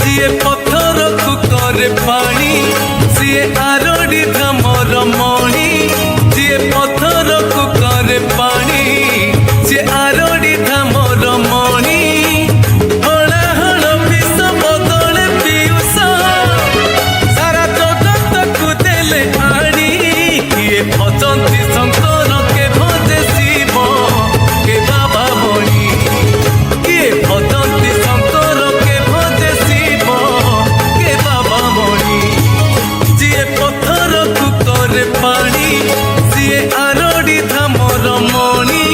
जिए पत्थर को करे पानी सीए आरड़ी धामर मणि जिए पत्थर को करे पानी सीए आरड़ी धामर मणि हलाहल विष बदले पियूष सारा जगत को देले आनी किए भजंती शंकर के भजे शिव के बाबा मणि किए भजंती शंकर के भजे शिव के बाबा मणि जिए पत्थर को करे पानी सीए आरड़ी धामर मणि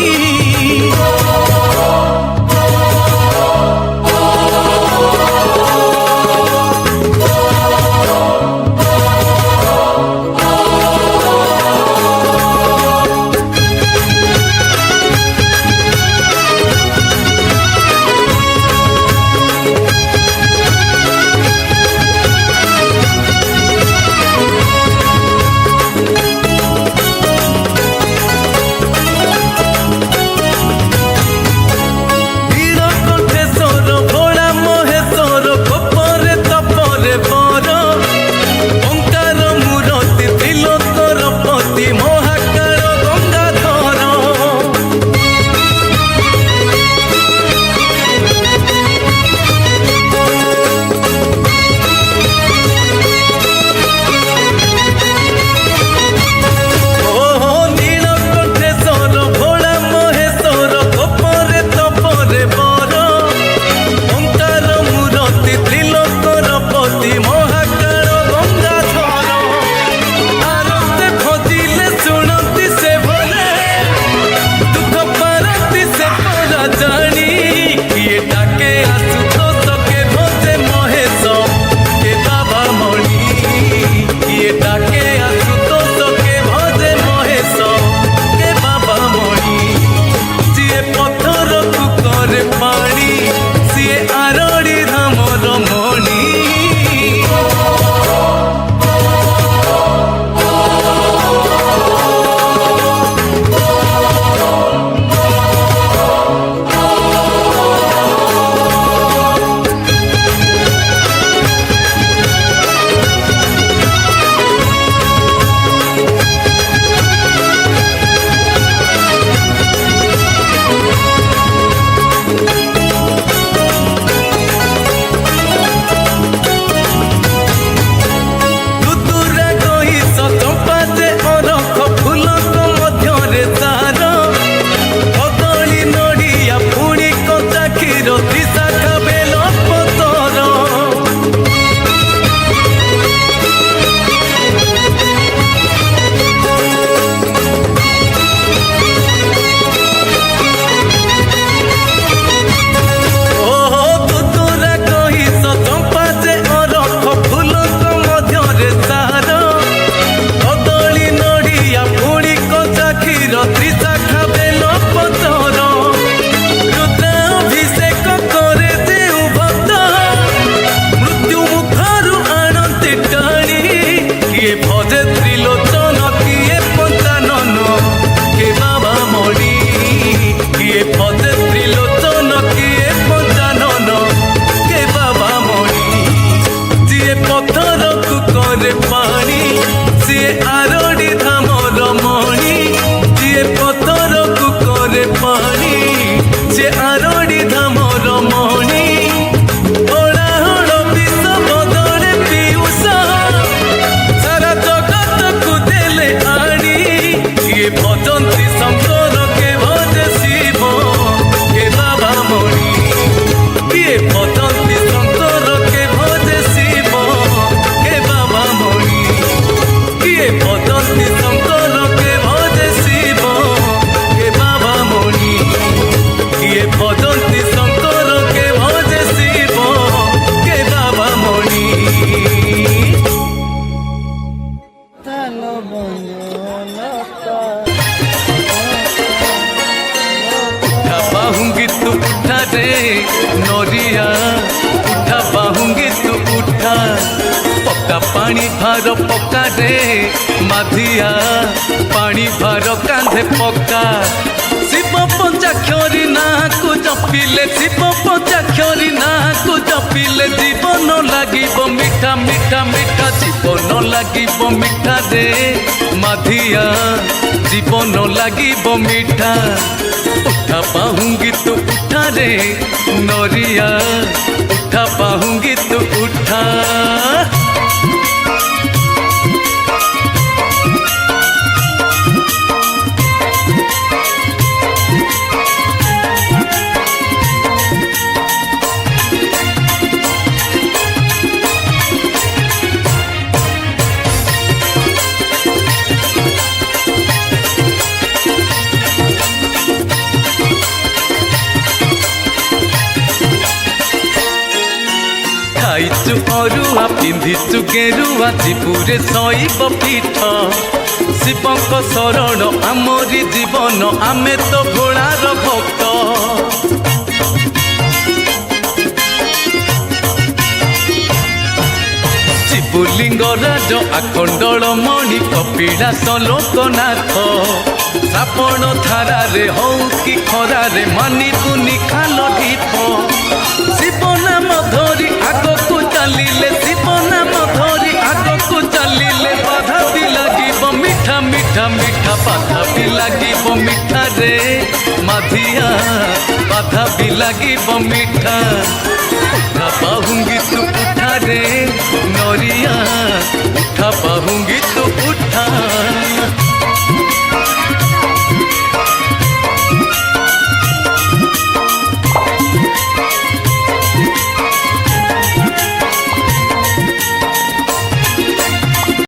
नरिया उठा बाहुंगी तू उठा पक्का पानी भार पक्का रे माधिया पानी भार कांधे पक्का शिव पंचाक्षरी ना को जपिले शिव पंचाक्षरी ना को जपिले जीवन মিঠা মিঠা জীবন লাগিব মিঠা রে মাধিয়া জীবন লাগিব মিঠা উঠা পাহুঙ্গি তু উঠা রে নরিয়া উঠা পাহুঙ্গি তু উঠা খাইছু অরুয়া পিন্ধিছু গেরুয়া জীবুরে শৈব পীঠ শিবঙ্ক শরণ আমরি জীবন ଆମେ তো ভোଳାর ভক্ত শিবলিঙ্গরাজ আখণ্ডଳ মণি কপিଳାସ ଲୋକନାଥ ଶ୍ରାବଣ ଧାରାରେ ହଉ କି ଖରାରେ ମାନିକୁ ନିଖାଲ ଢିପ ଶିବ ନାମ ଧରି ଆଗକୁ ଚାଲିଲେ ଶିବ ନାମ ଧରି ଆଗକୁ ଚାଲିଲେ ବାଧା ବି ଲାଗିବ ମିଠା ମିଠା ମିଠା ବାଧା ବି ଲାଗିବ ମିଠା ରେ ମାଧିଆ ବାଧା ବି ଲାଗିବ ମିଠା ଉଠା ପାହୁଙ୍ଗି ତୁ ଉଠା ରେ ନରିଆ ଉଠା ପାହୁଙ୍ଗି ତୁ ଉଠା